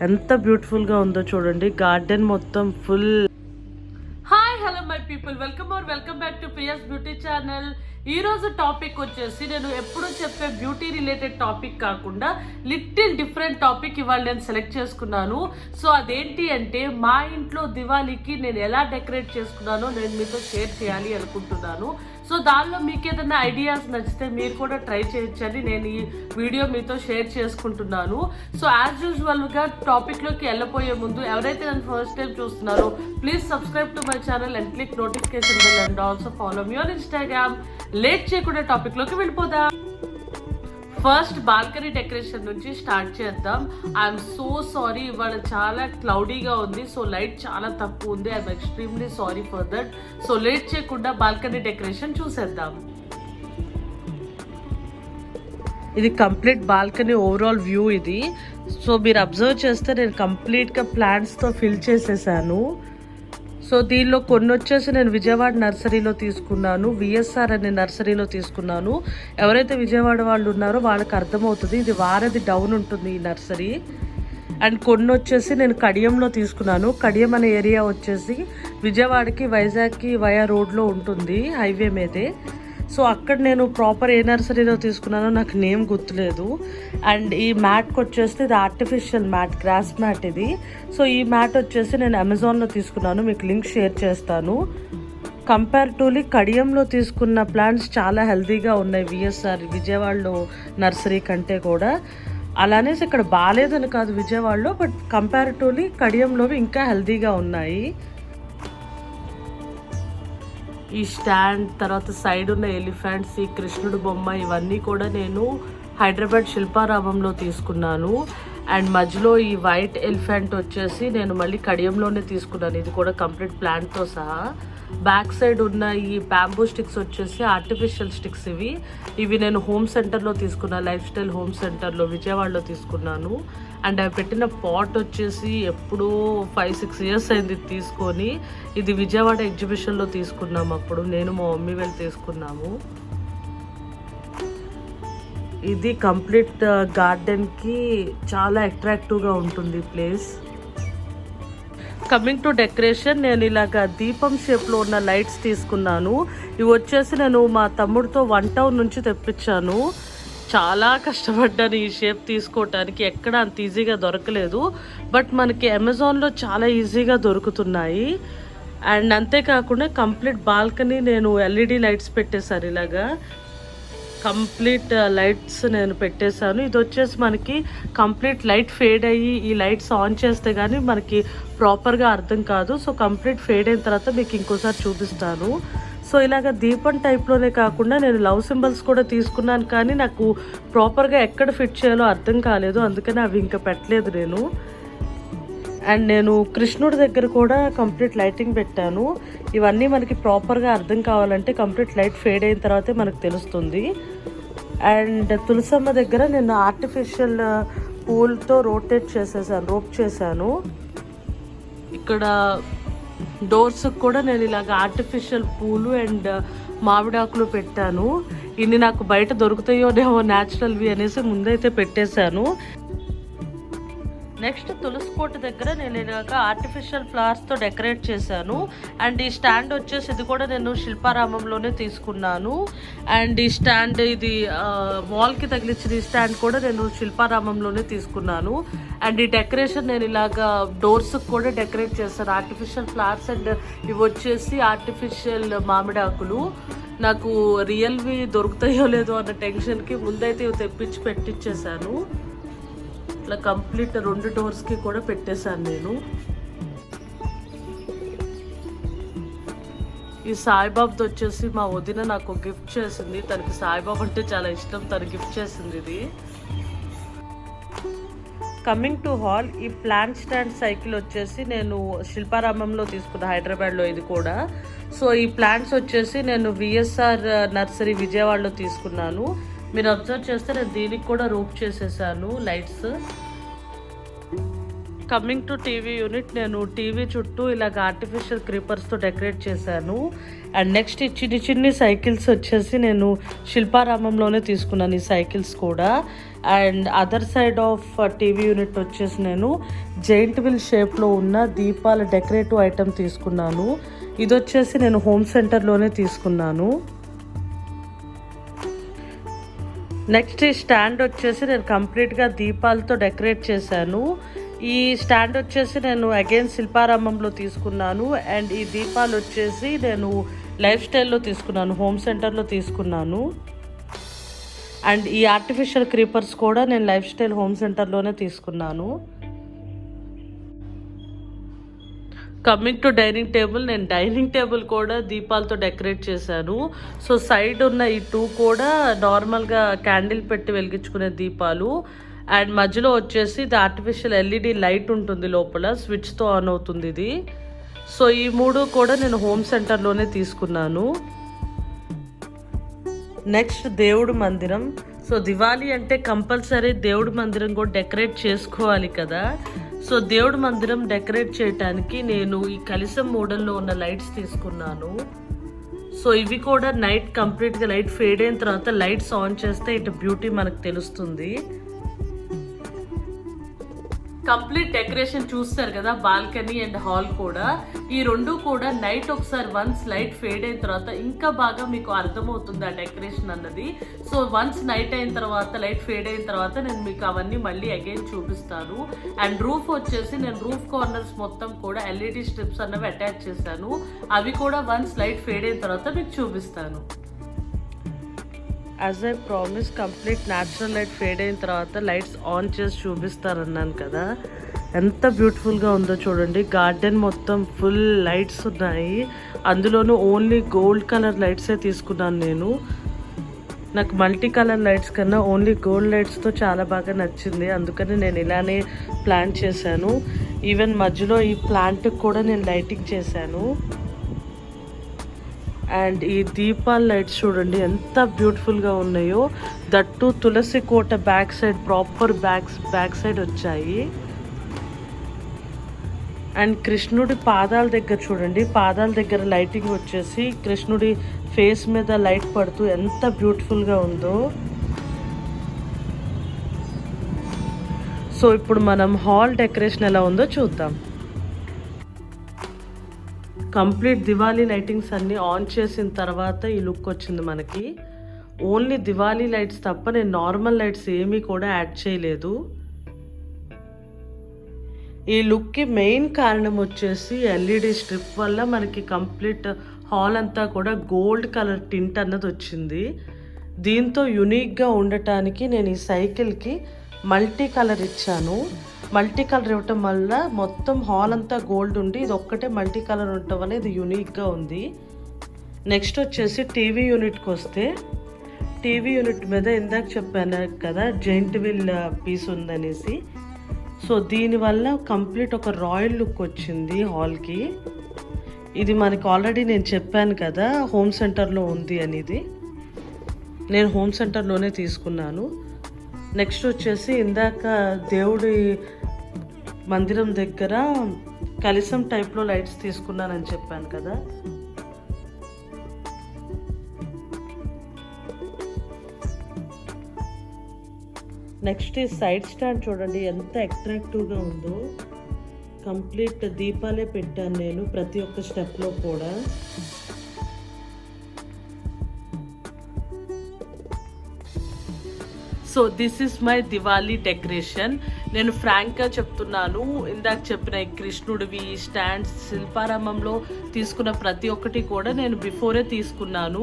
ఎంత బ్యూటిఫుల్ గా ఉందో చూడండి. గార్డెన్ మొత్తం full. Hi hello my people, welcome back to Priya's beauty channel. ఈ రోజు టాపిక్ వచ్చేసి నేను ఎప్పుడు చెప్పే బ్యూటీ రిలేటెడ్ టాపిక్ కాకుండా లిటిల్ డిఫరెంట్ టాపిక్ ఇవాళ నేను సెలెక్ట్ చేసుకున్నాను. సో అదేంటి అంటే మా ఇంట్లో దివాళీకి నేను ఎలా డెకరేట్ చేసుకున్నానో నేను మీతో షేర్ చేయాలి అనుకుంటున్నాను. సో దానిలో మీకు ఏదైనా ఐడియాస్ నచ్చితే మీరు కూడా ట్రై చేయొచ్చని నేను ఈ వీడియో మీతో షేర్ చేసుకుంటున్నాను. సో యాజ్ యూజువల్గా టాపిక్లోకి వెళ్ళబోయే ముందు ఎవరైతే నన్ను ఫస్ట్ టైం చూస్తున్నారో please subscribe to my channel and click notification bell and also follow me on Instagram. Late చేయకుండా టాపిక్లోకి వెళ్ళిపోదాం. ఫస్ట్ బాల్కనీ డెకరేషన్ నుంచి స్టార్ట్ చేద్దాం. ఐఎమ్ సో సారీ, ఇవాళ చాలా క్లౌడీగా ఉంది. సో లైట్ చాలా తక్కువ ఉంది. I'm extremely sorry for that. So late చేయకుండా బాల్కనీ డెకరేషన్ చూసేద్దాం. ఇది కంప్లీట్ బాల్కనీ ఓవరాల్ వ్యూ ఇది. సో మీరు అబ్జర్వ్ చేస్తే నేను కంప్లీట్గా ప్లాంట్స్తో ఫిల్ చేసేసాను. సో దీనిలో కొన్ని వచ్చేసి నేను విజయవాడ నర్సరీలో తీసుకున్నాను, విఎస్ఆర్ అనే నర్సరీలో తీసుకున్నాను. ఎవరైతే విజయవాడ వాళ్ళు ఉన్నారో వాళ్ళకి అర్థమవుతుంది, ఇది వారధి డౌన్ ఉంటుంది ఈ నర్సరీ. అండ్ కొన్ని వచ్చేసి నేను కడియంలో తీసుకున్నాను. కడియం అనే ఏరియా వచ్చేసి విజయవాడకి వైజాగ్కి వయా రోడ్లో ఉంటుంది, హైవే మీదే. సో అక్కడ నేను ప్రాపర్ ఏ నర్సరీలో తీసుకున్నానో నాకు నేమ్ గుర్తులేదు. అండ్ ఈ మ్యాట్కి వచ్చేసి ఇది ఆర్టిఫిషియల్ మ్యాట్, గ్రాస్ మ్యాట్ ఇది. సో ఈ మ్యాట్ వచ్చేసి నేను అమెజాన్లో తీసుకున్నాను, మీకు లింక్ షేర్ చేస్తాను. కంపారిటివ్లీ కడియంలో తీసుకున్న ప్లాంట్స్ చాలా హెల్తీగా ఉన్నాయి విఎస్ఆర్ విజయవాడలో నర్సరీ కంటే కూడా. అలానే ఇక్కడ బాగాలేదని కాదు విజయవాడలో, బట్ కంపారిటివ్లీ కడియంలోవి ఇంకా హెల్తీగా ఉన్నాయి. ఈ స్టాండ్, తర్వాత సైడ్ ఉన్న ఎలిఫెంట్స్, ఈ కృష్ణుడు బొమ్మ, ఇవన్నీ కూడా నేను హైదరాబాద్ శిల్పారామంలో తీసుకున్నాను. అండ్ మధ్యలో ఈ వైట్ ఎలిఫెంట్ వచ్చేసి నేను మళ్ళీ కడియంలోనే తీసుకున్నాను, ఇది కూడా కంప్లీట్ ప్లాంట్తో సహా. బ్యాక్ సైడ్ ఉన్న ఈ బ్యాంబూ స్టిక్స్ వచ్చేసి ఆర్టిఫిషియల్ స్టిక్స్. ఇవి నేను హోమ్ సెంటర్లో తీసుకున్నాను, లైఫ్ స్టైల్ హోమ్ సెంటర్లో విజయవాడలో తీసుకున్నాను. అండ్ అవి పెట్టిన పాట్ వచ్చేసి ఎప్పుడో 5-6 ఇయర్స్ అయింది తీసుకొని. ఇది విజయవాడ ఎగ్జిబిషన్లో తీసుకున్నాము, అప్పుడు నేను మా మమ్మీ వెళ్ళి తీసుకున్నాము. ఇది కంప్లీట్ గార్డెన్కి చాలా అట్రాక్టివ్గా ఉంటుంది ప్లేస్. కమింగ్ టు డెకరేషన్, నేను ఇలాగ దీపం షేప్లో ఉన్న లైట్స్ తీసుకున్నాను. ఇవి వచ్చేసి నేను మా తమ్ముడితో 1 టౌన్ నుంచి తెప్పించాను. చాలా కష్టపడ్డాను ఈ షేప్ తీసుకోవటానికి, ఎక్కడ అంత ఈజీగా దొరకలేదు. బట్ మనకి అమెజాన్లో చాలా ఈజీగా దొరుకుతున్నాయి. అండ్ అంతేకాకుండా కంప్లీట్ బాల్కనీ నేను ఎల్ఈడి లైట్స్ పెట్టేశాను, ఇలాగా కంప్లీట్ లైట్స్ నేను పెట్టేశాను. ఇది వచ్చేసి మనకి కంప్లీట్ లైట్ ఫేడ్ అయ్యి ఈ లైట్స్ ఆన్ చేస్తే కానీ మనకి ప్రాపర్గా అర్థం కాదు. సో కంప్లీట్ ఫేడ్ అయిన తర్వాత మీకు ఇంకోసారి చూపిస్తాను. సో ఇలాగ దీపం టైప్లోనే కాకుండా నేను లవ్ సింబల్స్ కూడా తీసుకున్నాను, కానీ నాకు ప్రాపర్గా ఎక్కడ ఫిట్ చేయాలో అర్థం కాలేదు, అందుకని అవి ఇంకా పెట్టలేదు నేను. అండ్ నేను కృష్ణుడి దగ్గర కూడా కంప్లీట్ లైటింగ్ పెట్టాను. ఇవన్నీ మనకి ప్రాపర్గా అర్థం కావాలంటే కంప్లీట్ లైట్ ఫేడ్ అయిన తర్వాతే మనకు తెలుస్తుంది. అండ్ తులసమ్మ దగ్గర నేను ఆర్టిఫిషియల్ పూల్తో రోప్ చేశాను. ఇక్కడ డోర్స్కి కూడా నేను ఇలాగ ఆర్టిఫిషియల్ పూలు అండ్ మామిడాకులు పెట్టాను. ఇన్ని నాకు బయట దొరుకుతాయోనేమో న్యాచురల్వి అనేసి ముందైతే పెట్టేశాను. నెక్స్ట్ తులసి కోట దగ్గర నేను ఇలాగ ఆర్టిఫిషియల్ ఫ్లవర్స్తో డెకరేట్ చేశాను. అండ్ ఈ స్టాండ్ వచ్చేసి ఇది కూడా నేను శిల్పారామంలోనే తీసుకున్నాను. అండ్ ఈ స్టాండ్, ఇది వాల్కి తగిలించిన ఈ స్టాండ్ కూడా నేను శిల్పారామంలోనే తీసుకున్నాను. అండ్ ఈ డెకరేషన్ నేను ఇలాగ డోర్స్కి కూడా డెకరేట్ చేశాను, ఆర్టిఫిషియల్ ఫ్లవర్స్. అండ్ ఇవి వచ్చేసి ఆర్టిఫిషియల్ మామిడాకులు. నాకు రియల్వి దొరుకుతాయో లేదో అన్న టెన్షన్కి ముందైతే ఇవి తెప్పించి పెట్టించేశాను. ఇట్లా కంప్లీట్ 2 డోర్స్కి కూడా పెట్టేశాను నేను. ఈ సాయిబాబాతో వచ్చేసి మా వదిన నాకు గిఫ్ట్ చేసింది. తనకి సాయిబాబా అంటే చాలా ఇష్టం, తను గిఫ్ట్ చేసింది ఇది. కమింగ్ టు హాల్, ఈ ప్లాంట్ స్టాండ్ సైకిల్ వచ్చేసి నేను శిల్పారామంలో తీసుకున్న, హైదరాబాద్లో ఇది కూడా. సో ఈ ప్లాంట్స్ వచ్చేసి నేను విఎస్ఆర్ నర్సరీ విజయవాడలో తీసుకున్నాను. మీరు అబ్జర్వ్ చేస్తే నేను దీనికి కూడా రోప్ చేసేసాను lights. Coming to TV unit, నేను టీవీ చుట్టూ ఇలాగ ఆర్టిఫిషియల్ క్రీపర్స్తో డెకరేట్ చేశాను. అండ్ నెక్స్ట్ ఈ చిన్ని చిన్ని సైకిల్స్ వచ్చేసి నేను శిల్పారామంలోనే తీసుకున్నాను ఈ సైకిల్స్ కూడా. And other side of TV unit వచ్చేసి నేను జైంట్ వీల్ షేప్లో ఉన్న దీపాల డెకరేటివ్ ఐటెం తీసుకున్నాను. ఇది వచ్చేసి నేను హోమ్ సెంటర్లోనే తీసుకున్నాను. నెక్స్ట్ ఈ స్టాండ్ వచ్చేసి నేను కంప్లీట్గా దీపాలతో డెకరేట్ చేశాను. ఈ స్టాండ్ వచ్చేసి నేను అగైన్ శిల్పారామంలో తీసుకున్నాను. అండ్ ఈ దీపాలు వచ్చేసి నేను లైఫ్ స్టైల్లో తీసుకున్నాను, హోమ్ సెంటర్లో తీసుకున్నాను. అండ్ ఈ ఆర్టిఫిషియల్ క్రీపర్స్ కూడా నేను లైఫ్ స్టైల్ హోమ్ సెంటర్లోనే తీసుకున్నాను. కమింగ్ టు డైనింగ్ టేబుల్, నేను డైనింగ్ టేబుల్ కూడా దీపాలతో డెకరేట్ చేశాను. సో సైడ్ ఉన్న ఈ 2 కూడా నార్మల్గా క్యాండిల్ పెట్టి వెలిగించుకునే దీపాలు. అండ్ మధ్యలో వచ్చేసి ఇది ఆర్టిఫిషియల్ ఎల్ఈడి లైట్ ఉంటుంది లోపల, స్విచ్తో ఆన్ అవుతుంది ఇది. సో ఈ 3 కూడా నేను హోమ్ సెంటర్లోనే తీసుకున్నాను. నెక్స్ట్ దేవుడు మందిరం. సో దివాళీ అంటే కంపల్సరీ దేవుడి మందిరం కూడా డెకరేట్ చేసుకోవాలి కదా. సో దేవుడి మందిరం డెకరేట్ చేయడానికి నేను ఈ కలశం మోడల్లో ఉన్న లైట్స్ తీసుకున్నాను. సో ఇవి కూడా నైట్ కంప్లీట్గా లైట్ ఫేడ్ అయిన తర్వాత లైట్స్ ఆన్ చేస్తే ఇటు బ్యూటీ మనకు తెలుస్తుంది. కంప్లీట్ డెకరేషన్ చూస్తారు కదా, బాల్కనీ అండ్ హాల్ కూడా. ఈ 2 కూడా నైట్ ఒకసారి వన్స్ లైట్ ఫేడ్ అయిన తర్వాత ఇంకా బాగా మీకు అర్థమవుతుంది ఆ డెకరేషన్ అన్నది. సో వన్స్ నైట్ అయిన తర్వాత లైట్ ఫేడ్ అయిన తర్వాత నేను మీకు అవన్నీ మళ్ళీ అగైన్ చూపిస్తాను. అండ్ రూఫ్ వచ్చేసి నేను రూఫ్ కార్నర్స్ మొత్తం కూడా ఎల్ఈడి స్ట్రిప్స్ అన్నవి అటాచ్ చేశాను. అవి కూడా వన్స్ లైట్ ఫేడ్ అయిన తర్వాత మీకు చూపిస్తాను. As I promise complete natural light fade అయిన తర్వాత లైట్స్ ఆన్ చేసి చూపిస్తారన్నాను కదా, ఎంత బ్యూటిఫుల్గా ఉందో చూడండి. గార్డెన్ మొత్తం ఫుల్ లైట్స్ ఉన్నాయి, అందులోనూ ఓన్లీ గోల్డ్ కలర్ లైట్సే తీసుకున్నాను నేను. నాకు మల్టీ కలర్ లైట్స్ కన్నా ఓన్లీ గోల్డ్ లైట్స్తో చాలా బాగా నచ్చింది, అందుకని నేను ఇలానే ప్లాన్ చేశాను. ఈవెన్ మధ్యలో ఈ ప్లాంట్కి కూడా నేను లైటింగ్ చేశాను. అండ్ ఈ దీపాల లైట్స్ చూడండి ఎంత బ్యూటిఫుల్గా ఉన్నాయో. దట్టు తులసి కోట back side proper back side వచ్చాయి. అండ్ కృష్ణుడి పాదాల దగ్గర చూడండి, పాదాల దగ్గర లైటింగ్ వచ్చేసి కృష్ణుడి ఫేస్ మీద లైట్ పడుతూ ఎంత బ్యూటిఫుల్గా ఉందో. సో ఇప్పుడు మనం హాల్ డెకరేషన్ ఎలా ఉందో చూద్దాం. కంప్లీట్ దివాళీ లైటింగ్స్ అన్నీ ఆన్ చేసిన తర్వాత ఈ లుక్ వచ్చింది మనకి. ఓన్లీ దివాళీ లైట్స్ తప్ప నేను నార్మల్ లైట్స్ ఏమీ కూడా యాడ్ చేయలేదు. ఈ లుక్కి మెయిన్ కారణం వచ్చేసి ఎల్ఈడి స్ట్రిప్ వల్ల మనకి కంప్లీట్ హాల్ అంతా కూడా గోల్డ్ కలర్ టింట్ అన్నది వచ్చింది. దీంతో యునిక్గా ఉండటానికి నేను ఈ సైకిల్కి మల్టీ కలర్ ఇచ్చాను. మల్టీ కలర్ ఇవ్వటం వల్ల మొత్తం హాల్ అంతా గోల్డ్ ఉండి ఇది ఒక్కటే మల్టీ కలర్ ఉండటం వల్ల ఇది యూనిక్గా ఉంది. నెక్స్ట్ వచ్చేసి టీవీ యూనిట్కి వస్తే, టీవీ యూనిట్ మీద ఇందాక చెప్పాను కదా జైంట్ వీల్ పీస్ ఉందనేసి. సో దీనివల్ల కంప్లీట్ ఒక రాయల్ లుక్ వచ్చింది హాల్కి. ఇది మనకి ఆల్రెడీ నేను చెప్పాను కదా హోమ్ సెంటర్లో ఉంది అనేది, నేను హోమ్ సెంటర్లోనే తీసుకున్నాను. నెక్స్ట్ వచ్చేసి ఇందాక దేవుడి మందిరం దగ్గర కలశం టైప్లో లైట్స్ తీసుకున్నానని చెప్పాను కదా. నెక్స్ట్ ఈ సైడ్ స్టాండ్ చూడండి ఎంత అట్రాక్టివ్గా ఉందో. కంప్లీట్ దీపాలే పెట్టాను నేను ప్రతి ఒక్క స్టెప్లో కూడా. So this is my Diwali decoration. నేను ఫ్రాంక్గా చెప్తున్నాను, ఇందాక చెప్పిన ఈ కృష్ణుడివి స్టాండ్స్ శిల్పారామంలో తీసుకున్న ప్రతి ఒక్కటి కూడా నేను బిఫోరే తీసుకున్నాను.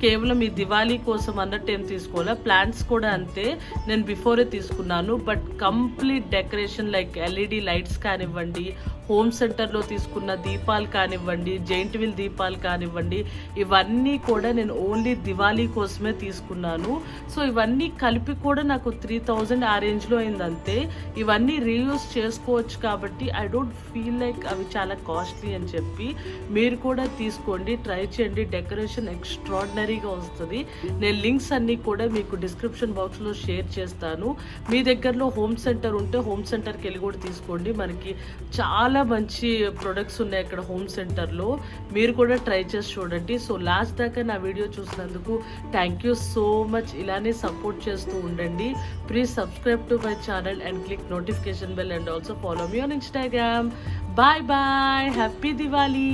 కేవలం ఈ దివాళీ కోసం అన్నట్టు ఏం తీసుకోవాలి. ప్లాంట్స్ కూడా అంతే, నేను బిఫోరే తీసుకున్నాను. But complete decoration like LED lights కానివ్వండి, హోమ్ సెంటర్లో తీసుకున్న దీపాలు కానివ్వండి, జైంట్ వీల్ దీపాలు కానివ్వండి, ఇవన్నీ కూడా నేను ఓన్లీ దివాళీ కోసమే తీసుకున్నాను. సో ఇవన్నీ కలిపి కూడా నాకు 3000 ఆ రేంజ్లో అయింది అంతే. ఇవన్నీ రీయూస్ చేసుకోవచ్చు కాబట్టి ఐ డోంట్ ఫీల్ లైక్ అవి చాలా కాస్ట్లీ అని చెప్పి మీరు కూడా తీసుకోండి, ట్రై చేయండి. డెకరేషన్ ఎక్స్ట్రాడినరీగా వస్తుంది. నేను లింక్స్ అన్నీ కూడా మీకు డిస్క్రిప్షన్ బాక్స్లో షేర్ చేస్తాను. మీ దగ్గరలో హోమ్ సెంటర్ ఉంటే హోమ్ సెంటర్కి వెళ్ళి కూడా తీసుకోండి. మనకి చాలా మంచి ప్రొడక్ట్స్ ఉన్నాయి ఇక్కడ హోమ్ సెంటర్లో, మీరు కూడా ట్రై చేసి చూడండి. సో లాస్ట్ దాకా నా వీడియో చూసినందుకు థ్యాంక్ యూ సో మచ్. ఇలానే సపోర్ట్ చేస్తూ ఉండండి. Please subscribe to my channel and click notification bell and also follow me on Instagram. Bye bye, happy Diwali.